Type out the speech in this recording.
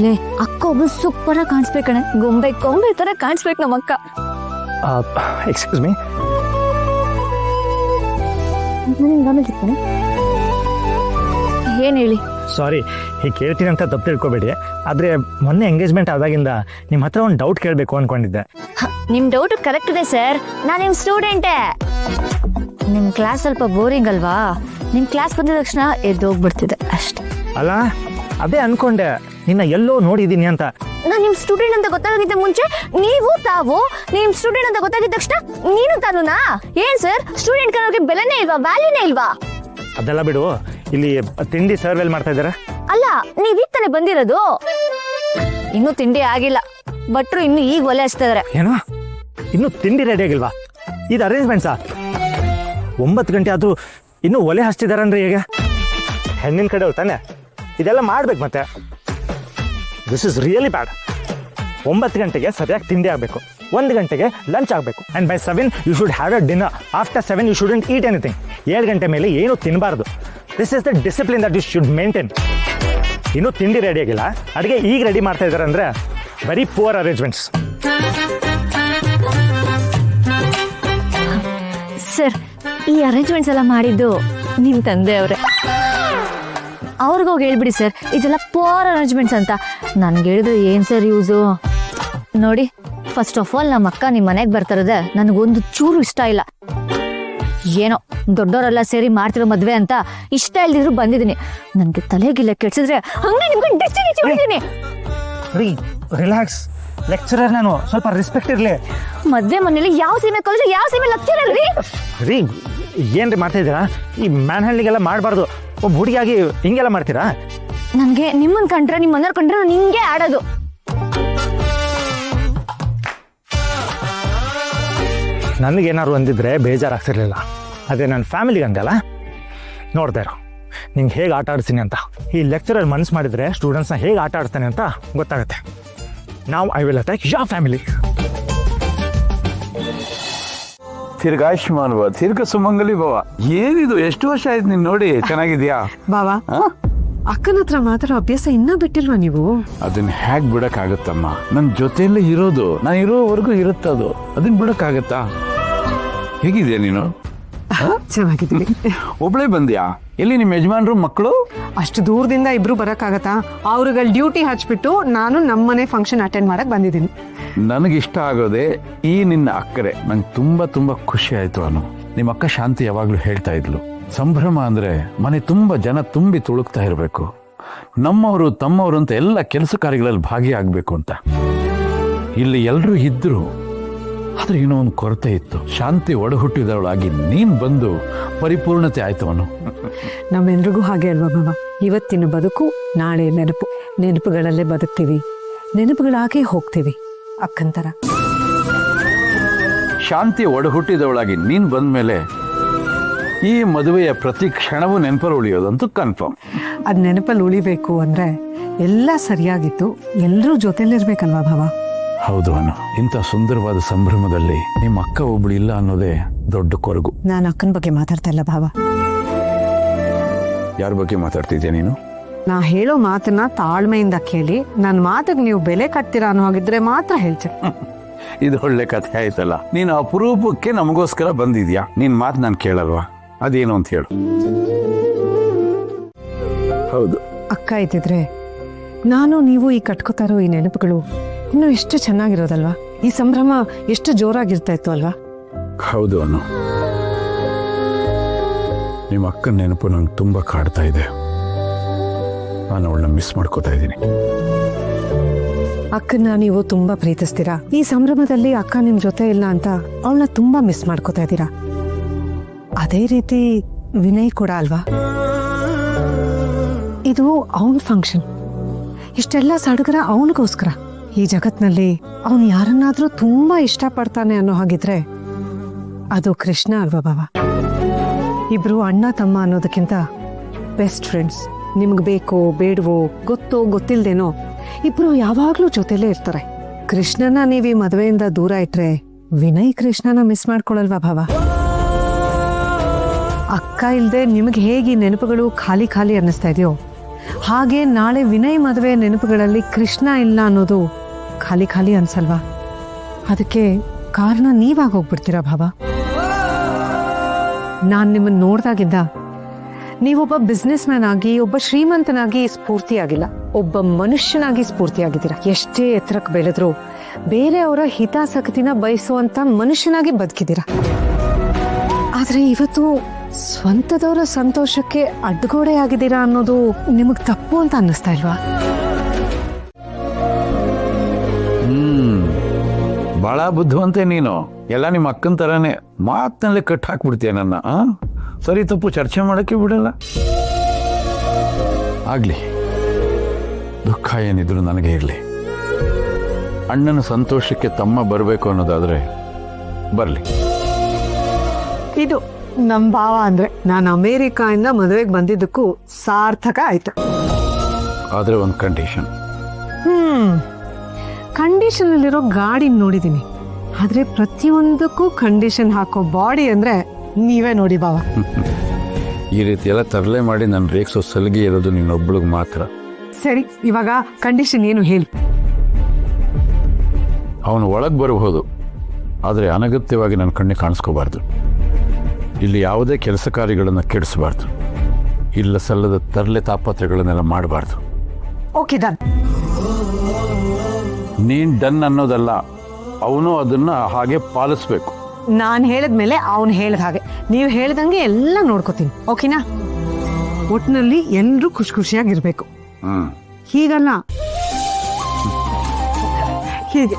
ಲೇ ಅಕ್ಕ ಒಬ್ಬ ಸೂಪರ್ ಆಗಿ ಕಾಣಿಸ್ಬೇಕು ಕಣೆ, ಗೊಂಬೆ ತರ ಕಾಣಿಸ್ಬೇಕು ನಮ್ಮ ಅಕ್ಕ. ಎಕ್ಸ್ಕ್ಯೂಸ್ ಮೀ, ಏನ್ ಹೇಳಿ? ಸಾರಿ ಹೀಗೆ ಕೇಳ್ತೀನಿ ಅಂತ ತಪ್ಪು ತಿಳ್ಕೊಬೇಡಿ. ಆದರೆ ಮೊನ್ನೆ ಎಂಗೇಜ್ಮೆಂಟ್ ಆದಾಗಿಂದ ನಿಮ್ಮ ಹತ್ರ ಒಂದು ಡೌಟ್ ಕೇಳಬೇಕು ಅಂದ್ಕೊಂಡಿದ್ದೆ. ನಿಮ್ ಡೌಟ್ ಕರೆಕ್ಟ್ ಇದೆ ಸರ್, ನಾನು ನಿಮ್ ಸ್ಟೂಡೆಂಟೇ. ನಿಮ್ ಕ್ಲಾಸ್ ಸ್ವಲ್ಪ ಬೋರಿಂಗ್ ಅಲ್ವಾ? ನಿಮ್ ಕ್ಲಾಸ್ ಬಂದಿದ ತಕ್ಷಣ ಎದ್ದೋಗ್ಬಿಡ್ತಿದೆ ಅಷ್ಟೇ. ಅಲ್ಲ, ಅದೇ ಅನ್ಕೊಂಡೆ ನಿನ್ನ ಎಲ್ಲೋ ನೋಡಿದ್ದೀನಿ ಅಂತ. ನಾನು ನಿಮ್ ಸ್ಟೂಡೆಂಟ್ ಅಂತ ಗೊತ್ತಾಗಿದ್ದ ಮುಂಚೆ ನೀವು ತಾವು ನಿಮ್ ಸ್ಟೂಡೆಂಟ್ ಅಂತ ಗೊತ್ತಾಗಿದ್ದ ತಕ್ಷಣ ನೀನು ತಾನುನಾ? ಏನ್ ಸರ್, ಸ್ಟೂಡೆಂಟ್ ಕನ್ನೋರಿಗೆ ಬೆಲೆನೇ ಇಲ್ವಾ, ವ್ಯಾಲ್ಯೂನೇ ಇಲ್ವಾ? ಅದೆಲ್ಲ ಬಿಡು, ಇಲ್ಲಿ ತಿಂಡಿ ಸರ್ವೆಲ್ ಮಾಡ್ತಾ ಇದ್ದಾರೆ. ಅಲ್ಲ, ನೀವ್ ಈಗ ತಾನೇ ಬಂದಿರೋದು, ಇನ್ನೂ ತಿಂಡಿ ಆಗಿಲ್ಲ. ಭಟ್ರು ಇನ್ನು ಈಗ ಒಲೆ ಹಚ್ತಾ ಇದಾರೆ. ಏನೋ ಇನ್ನೂ ತಿಂಡಿ ರೆಡಿ ಆಗಿಲ್ವಾ? ಇದು ಅರೇಂಜ್ಮೆಂಟ್ಸಾ? 9 ಗಂಟೆ ಆದರೂ ಇನ್ನೂ ಒಲೆ ಹಚ್ತಿದಾರೆ ಅಂದ್ರೆ ಹೇಗೆ? ಹೆಣ್ಣಿನ ಕಡೆ ತಾನೆ ಇದೆಲ್ಲ ಮಾಡ್ಬೇಕು. ಮತ್ತೆ ದಿಸ್ ಇಸ್ ರಿಯಲಿ ಬ್ಯಾಡ್. 9 ಗಂಟೆಗೆ ಸರಿಯಾಗಿ ತಿಂಡಿ ಆಗಬೇಕು, 1 ಗಂಟೆಗೆ ಲಂಚ್ ಆಗಬೇಕು, and by 7 you should have a dinner. After 7 you shouldn't eat anything. 7 ಗಂಟೆ ಮೇಲೆ ಏನು ತಿನ್ನಬಾರ್ದು. This is the discipline that you should maintain. ಇನ್ನೂ ತಿಂಡಿ ರೆಡಿ ಆಗಿಲ್ಲ, ಅಡುಗೆ ಈಗ ರೆಡಿ ಮಾಡ್ತಾ ಇದ್ದಾರೆ ಅಂದರೆ ವೆರಿ ಪುವರ್ ಅರೇಂಜ್ಮೆಂಟ್ಸ್. ಸರ್, ಈ ಅರೇಂಜ್ಮೆಂಟ್ಸ್ ಎಲ್ಲ ಮಾಡಿದ್ದು ನಿಮ್ ತಂದೆ ಅವರೇ. ಅವ್ರಿಗೋಗಿ ಹೇಳ್ಬಿಡಿ ಸರ್, ಇದೆಲ್ಲ ಪೋರ್ ಅರೇಂಜ್ಮೆಂಟ್ಸ್ ಅಂತ. ನನ್ಗೆ ಹೇಳಿದ್ರೆ ಏನ್ ಸರ್ ಯೂಸು? ನೋಡಿ, ಫಸ್ಟ್ ಆಫ್ ಆಲ್ ನಮ್ಮ ಅಕ್ಕ ನಿಮ್ಮ ಮನೆಗೆ ಬರ್ತಾರದೆ ನನಗೊಂದು ಚೂರು ಇಷ್ಟ ಇಲ್ಲ. ಏನೋ ದೊಡ್ಡವರೆಲ್ಲ ಸೇರಿ ಮಾಡ್ತಿರೋ ಮದ್ವೆ ಅಂತ ಇಷ್ಟ ಇಲ್ದಿದ್ರು ಬಂದಿದ್ದೀನಿ. ನನ್ಗೆ ತಲೆಗಿಲ್ಲ ಕೆಡ್ಸಿದ್ರೆ ಹಂಗೆ ನಿಮ್ಗೆ ಡಿಚ್ಚಿ ಹೊಡಿತೀನಿ. ರಿಲ್ಯಾಕ್ಸ್, ಲೆಕ್ಚರರ್ ನಾನು, ಸ್ವಲ್ಪ ರೆಸ್ಪೆಕ್ಟ್ ಇರಲಿ. ಮದ್ವೆ ಮನೇಲಿ ಯಾವ ಸೀಮೆ ಕಾಲೇಜ್, ಯಾವ ಸೀಮೆ ಲೆಕ್ಚರರ್ ರೀ? ರೀ ಏನ್ರಿ ಮಾಡ್ತಾ ಇದ್ದೀರಾ? ಈ ಮ್ಯಾನ್ ಹ್ಯಾಂಡ್ಲಿಂಗೆಲ್ಲ ಮಾಡಬಾರ್ದು. ಒಬ್ಬ ಹುಡುಗಿಯಾಗಿ ಹಿಂಗೆಲ್ಲ ಮಾಡ್ತೀರಾ? ನನಗೆ ನಿಮ್ಮನ್ ಕಂಡ್ರೆ, ನಿಮ್ಮ ಮನೆಯವ್ರ ಕಂಡ್ರೆ ನಾನು ಹಿಂಗೆ ಆಡೋದು. ನನಗೇನಾದ್ರು ಅಂದಿದ್ರೆ ಬೇಜಾರಾಗ್ತಿರ್ಲಿಲ್ಲ. ಅದೇ ನನ್ನ ಫ್ಯಾಮಿಲಿಗೆ ಅಂದಲ್ಲ, ನೋಡ್ತಾ ಇರೋ ನಿಂಗೆ ಹೇಗೆ ಆಟ ಆಡ್ತೀನಿ ಅಂತ. ಈ ಲೆಕ್ಚರರ್ ಮನ್ಸು ಮಾಡಿದರೆ ಸ್ಟೂಡೆಂಟ್ಸ್ನ ಹೇಗೆ ಆಟ ಆಡ್ತಾನೆ ಅಂತ ಗೊತ್ತಾಗುತ್ತೆ. ನಾವು I will attack your family. ತಿರ್ಗಾಯುಷ್ಮಾನ್ ಭವ, ತಿರ್ಗ ಸುಮಂಗಲಿ ಭವ. ಏನಿದು, ಎಷ್ಟು ವರ್ಷ ಆಯ್ತು ನೀನ್ ನೋಡಿ? ಚೆನ್ನಾಗಿದ್ಯಾ ಬಾವಾ? ಅಕ್ಕನ ಹತ್ರ ಮಾತಾಡೋ ಅಭ್ಯಾಸ ಇನ್ನೂ ಬಿಟ್ಟಿಲ್ವಾ ನೀವು? ಅದನ್ನ ಹ್ಯಾಕ್ ಬಿಡಕ್ಕಾಗತ್ತಮ್ಮ? ನನ್ ಜೊತೆಯಲ್ಲೇ ಇರೋದು, ನಾನು ಇರೋವರೆಗೂ ಇರುತ್ತದು. ಅದನ್ನ ಬಿಡಕ್ಕಾಗತ್ತಾ? ಹೇಗಿದ್ಯಾ ನೀನು? ಚೆನ್ನಾಗಿದ್ದೀವಿ. ಒಬ್ಳೇ ಬಂದ್ಯಾ? ಎಲ್ಲಿ ನಿಮ್ಮ ಯಜಮಾನ್ರು, ಮಕ್ಕಳು? ಅಷ್ಟು ದೂರದಿಂದ ಇಬ್ರು ಬರಕ್ಕಾಗತ್ತಾ? ಅವ್ರಿಗೆ ಡ್ಯೂಟಿ ಹಚ್ಬಿಟ್ಟು ನಾನು ನಮ್ಮನೆ ಫಂಕ್ಷನ್ ಅಟೆಂಡ್ ಮಾಡಕ್ ಬಂದಿದ್ದೀನಿ. ನನಗಿಷ್ಟ ಆಗೋದೆ ಈ ನಿನ್ನ ಅಕ್ಕರೆ. ನಂಗೆ ತುಂಬಾ ತುಂಬಾ ಖುಷಿ ಆಯ್ತು. ಅನು, ನಿಮ್ಮ ಅಕ್ಕ ಶಾಂತಿ ಯಾವಾಗ್ಲೂ ಹೇಳ್ತಾ ಇದ್ಲು, ಸಂಭ್ರಮ ಅಂದ್ರೆ ಮನೆ ತುಂಬಾ ಜನ ತುಂಬಿ ತುಳುಕ್ತಾ ಇರಬೇಕು, ನಮ್ಮವರು ತಮ್ಮವರು ಅಂತ ಎಲ್ಲ ಕೆಲಸ ಕಾರ್ಯಗಳಲ್ಲಿ ಭಾಗಿಯಾಗಬೇಕು ಅಂತ. ಇಲ್ಲಿ ಎಲ್ಲರೂ ಇದ್ರು, ಆದ್ರೆ ಏನೋ ಒಂದು ಕೊರತೆ ಇತ್ತು. ಶಾಂತಿ ಒಡಹುಟ್ಟಿದವಳಾಗಿ ನೀನ್ ಬಂದು ಪರಿಪೂರ್ಣತೆ ಆಯ್ತು. ಅವನು ನಮ್ಮೆಲ್ರಿಗೂ ಹಾಗೆ ಅಲ್ವಾ ಬಾಬಾ? ಇವತ್ತಿನ ಬದುಕು ನಾಳೆ ನೆನಪು, ನೆನಪುಗಳಲ್ಲೇ ಬದುಕ್ತೀವಿ, ನೆನಪುಗಳಾಗೆ ಹೋಗ್ತೀವಿ. ಅಕ್ಕಂತರ ಶಾಂತಿ ಒಡಹುಟ್ಟಿದವಳಾಗಿ ನೀನ್ ಬಂದ್ಮೇಲೆ ಈ ಮದುವೆಯ ಪ್ರತಿ ಕ್ಷಣವೂ ನೆನಪಲ್ಲಿ ಉಳಿಯೋದಂತೂ ಕನ್ಫರ್ಮ್. ಅದ್ ನೆನಪಲ್ಲಿ ಉಳಿಬೇಕು ಅಂದ್ರೆ ಎಲ್ಲ ಸರಿಯಾಗಿತ್ತು, ಎಲ್ಲರೂ ಜೊತೆಲಿರ್ಬೇಕಲ್ವಾ ಭಾವ? ಹೌದು ಅನು, ಇಂಥ ಸುಂದರವಾದ ಸಂಭ್ರಮದಲ್ಲಿ ನಿಮ್ಮ ಅಕ್ಕ ಒಬ್ಳು ಇಲ್ಲ ಅನ್ನೋದೇ ದೊಡ್ಡ ಕೊರಗು. ನಾನು ಅಕ್ಕನ ಬಗ್ಗೆ ಮಾತಾಡ್ತಾ ಇಲ್ಲ ಭಾವ. ಯಾರ ಬಗ್ಗೆ ಮಾತಾಡ್ತಿದ್ಯಾ ನೀನು? ನಾ ಹೇಳೋ ಮಾತನ್ನ ತಾಳ್ಮೆಯಿಂದ ಕೇಳಿ ನನ್ನ ಮಾತಿಗೆ ನೀವು ಬೆಲೆ ಕಟ್ತೀರಾ ಅನ್ನೋ ಹಾಗಿದ್ರೆ ಮಾತ್ರ ಹೇಳ್ತೀನಿ. ಇದು ಒಳ್ಳೆ ಕಥೆ ಆಯ್ತಲ್ಲ. ನೀನು ಅಪರೂಪಕ್ಕೆ ನಮಗೋಸ್ಕರ ಬಂದಿದ್ಯಾ, ನಿನ್ ಮಾತು ನಾನು ಕೇಳಲ್ವಾ? ಅದೇನು ಅಂತ ಹೇಳು. ಹೌದು, ಅಕ್ಕ ಇದ್ದಿದ್ರೆ ನಾನು ನೀವು ಈ ಕಟ್ಕೋತಾ ಇರೋ ಈ ನೆನಪುಗಳು ಇನ್ನು ಎಷ್ಟು ಚೆನ್ನಾಗಿರೋದಲ್ವಾ? ಈ ಸಂಭ್ರಮ ಎಷ್ಟು ಜೋರಾಗಿರ್ತಾ ಇತ್ತು ಅಲ್ವಾ? ಹೌದು ಅನು, ನಿಮ್ಮ ಅಕ್ಕನ ನೆನಪು ನಂಗೆ ತುಂಬಾ ಕಾಡ್ತಾ ಇದೆ. ನಾನು ಅವಳನ್ನ ಮಿಸ್ ಮಾಡ್ಕೋತಾ ಇದ್ದೀನಿ. ಅಕ್ಕನ್ನ ನೀವು ತುಂಬಾ ಪ್ರೀತಿಸ್ತೀರಾ. ಈ ಸಂಭ್ರಮದಲ್ಲಿ ಅಕ್ಕ ನಿಮ್ ಜೊತೆ ಇಲ್ಲ ಅಂತ ಅವಳನ್ನ ತುಂಬಾ ಮಿಸ್ ಮಾಡ್ಕೋತಾ ಇದ್ದೀರಾ. ಅದೇ ರೀತಿ ವಿನಯ್ ಕೂಡ ಅಲ್ವಾ? ಇದು ಅವನ್ ಫಂಕ್ಷನ್, ಇಷ್ಟೆಲ್ಲ ಸಡಗರ ಅವನಿಗೋಸ್ಕರ. ಈ ಜಗತ್ನಲ್ಲಿ ಅವನು ಯಾರನ್ನಾದ್ರೂ ತುಂಬಾ ಇಷ್ಟಪಡ್ತಾನೆ ಅನ್ನೋ ಹಾಗಿದ್ರೆ ಅದು ಕೃಷ್ಣ ಅಲ್ವಾ ಬಾವ? ಇಬ್ರು ಅಣ್ಣ ತಮ್ಮ ಅನ್ನೋದಕ್ಕಿಂತ ಬೆಸ್ಟ್ ಫ್ರೆಂಡ್ಸ್. ನಿಮ್ಗೆ ಬೇಕೋ ಬೇಡವೋ, ಗೊತ್ತೋ ಗೊತ್ತಿಲ್ದೇನೋ, ಇಬ್ರು ಯಾವಾಗ್ಲೂ ಜೊತೆಲೇ ಇರ್ತಾರೆ. ಕೃಷ್ಣನ ನೀವು ಈ ಮದುವೆಯಿಂದ ದೂರ ಇಟ್ರೆ ವಿನಯ್ ಕೃಷ್ಣನ ಮಿಸ್ ಮಾಡ್ಕೊಳಲ್ವಾ ಭಾವ? ಅಕ್ಕ ಇಲ್ದೆ ನಿಮಗೆ ಹೇಗೆ ನೆನಪುಗಳು ಖಾಲಿ ಖಾಲಿ ಅನ್ನಿಸ್ತಾ ಇದೆಯೋ, ಹಾಗೆ ನಾಳೆ ವಿನಯ್ ಮದುವೆ ನೆನಪುಗಳಲ್ಲಿ ಕೃಷ್ಣ ಇಲ್ಲ ಅನ್ನೋದು ಖಾಲಿ ಖಾಲಿ ಅನ್ಸಲ್ವಾ? ಅದಕ್ಕೆ ಕಾರಣ ನೀವಾಗ ಹೋಗ್ಬಿಡ್ತೀರಾ ಭಾವ. ನಾನ್ ನಿಮ್ಮನ್ನ ನೋಡ್ದಾಗಿದ್ದ ನೀವೊಬ್ಬ ಬಿಸ್ನೆಸ್ ಮ್ಯಾನ್ ಆಗಿ, ಒಬ್ಬ ಶ್ರೀಮಂತನಾಗಿ ಸ್ಫೂರ್ತಿಯಾಗಿಲ್ಲ, ಒಬ್ಬ ಮನುಷ್ಯನಾಗಿ ಸ್ಫೂರ್ತಿಯಾಗಿದ್ದೀರಾ. ಎಷ್ಟೇ ಎತ್ತರಕ್ಕೆ ಬೆಳೆದ್ರು ಬೇರೆಯವರ ಹಿತಾಸಕ್ತಿನ ಬಯಸುವಂತ ಮನುಷ್ಯನಾಗಿ ಬದುಕಿದ್ದೀರಾ. ಆದ್ರೆ ಇವತ್ತು ಸ್ವಂತದವರ ಸಂತೋಷಕ್ಕೆ ಅಡ್ಡಗೋಡೆ ಆಗಿದ್ದೀರಾ ಅನ್ನೋದು ನಿಮಗ್ ತಪ್ಪು ಅಂತ ಅನ್ನಿಸ್ತಾ ಇಲ್ವಾ? ಬಹಳ ಬುದ್ಧಿವಂತೆ ನೀನು. ಎಲ್ಲ ನಿಮ್ಮ ಅಕ್ಕನ ತರಾನೇ ಮಾತಿನಲ್ಲೇ ಕಟ್ ಹಾಕ್ಬಿಡ್ತೀಯ ನನ್ನ. ಸರಿ ತಪ್ಪು ಚರ್ಚೆ ಮಾಡಕ್ಕೆ ಬಿಡಲ್ಲ. ಆಗ್ಲಿ, ದುಃಖ ಏನಿದ್ರು ನನಗೆ ಇರಲಿ. ಅಣ್ಣನ ಸಂತೋಷಕ್ಕೆ ತಮ್ಮ ಬರಬೇಕು ಅನ್ನೋದಾದ್ರೆ ಬರಲಿ. ಇದು ನಮ್ ಭಾವ ಅಂದ್ರೆ ನಾನು ಅಮೇರಿಕಾಯಿಂದ ಮದುವೆಗೆ ಬಂದಿದ್ದಕ್ಕೂ ಸಾರ್ಥಕ ಆಯ್ತು. ಆದ್ರೆ ಒಂದು ಕಂಡೀಷನ್. ಕಂಡೀಷನ್ ಅಲ್ಲಿರೋ ಗಾಡಿ ನೋಡಿದೀನಿ, ಆದ್ರೆ ಪ್ರತಿಯೊಂದಕ್ಕೂ ಕಂಡೀಷನ್ ಹಾಕೋ ಬಾಡಿ ಅಂದ್ರೆ ನೀವೇ ನೋಡಿ ಭಾವ. ಈ ರೀತಿ ಎಲ್ಲ ತರಲೆ ಮಾಡಿ ನನ್ನ ರೇಕ್ಸೋ ಸಲಿಗೆ ಇರೋದು ನಿನ್ನೊಬ್ಳಿಗೆ ಮಾತ್ರ. ಸರಿ, ಇವಾಗ ಕಂಡೀಷನ್ ಏನು ಹೇಳಿ. ಅವನು ಒಳಗೆ ಬರಬಹುದು, ಆದರೆ ಅನಗತ್ಯವಾಗಿ ನನ್ನ ಕಣ್ಣಿಗೆ ಕಾಣಿಸ್ಕೋಬಾರ್ದು. ಇಲ್ಲಿ ಯಾವುದೇ ಕೆಲಸ ಕಾರ್ಯಗಳನ್ನು ಕೆಡಿಸಬಾರ್ದು. ಇಲ್ಲ ಸಲ್ಲದ ತರಲೆ ತಾಪತ್ರೆಗಳನ್ನೆಲ್ಲ ಮಾಡಬಾರ್ದು. Okay done. ನೀನ್ ಡನ್ ಅನ್ನೋದಲ್ಲ, ಅವನು ಅದನ್ನ ಹಾಗೆ ಪಾಲಿಸ್ಬೇಕು. ನಾನ್ ಹೇಳಿದ್ಮೇಲೆ ಅವನು ಹೇಳ್ದ ಹಾಗೆ, ನೀವು ಹೇಳ್ದಂಗೆ ಎಲ್ಲ ನೋಡ್ಕೋತೀನಿ. ಓಕೆನಾ? ಒಟ್ಟಿನಲ್ಲಿ ಎಲ್ರೂ ಖುಷಿ ಖುಷಿಯಾಗಿರ್ಬೇಕು. ಹೀಗಲ್ಲ, ಹೀಗೆ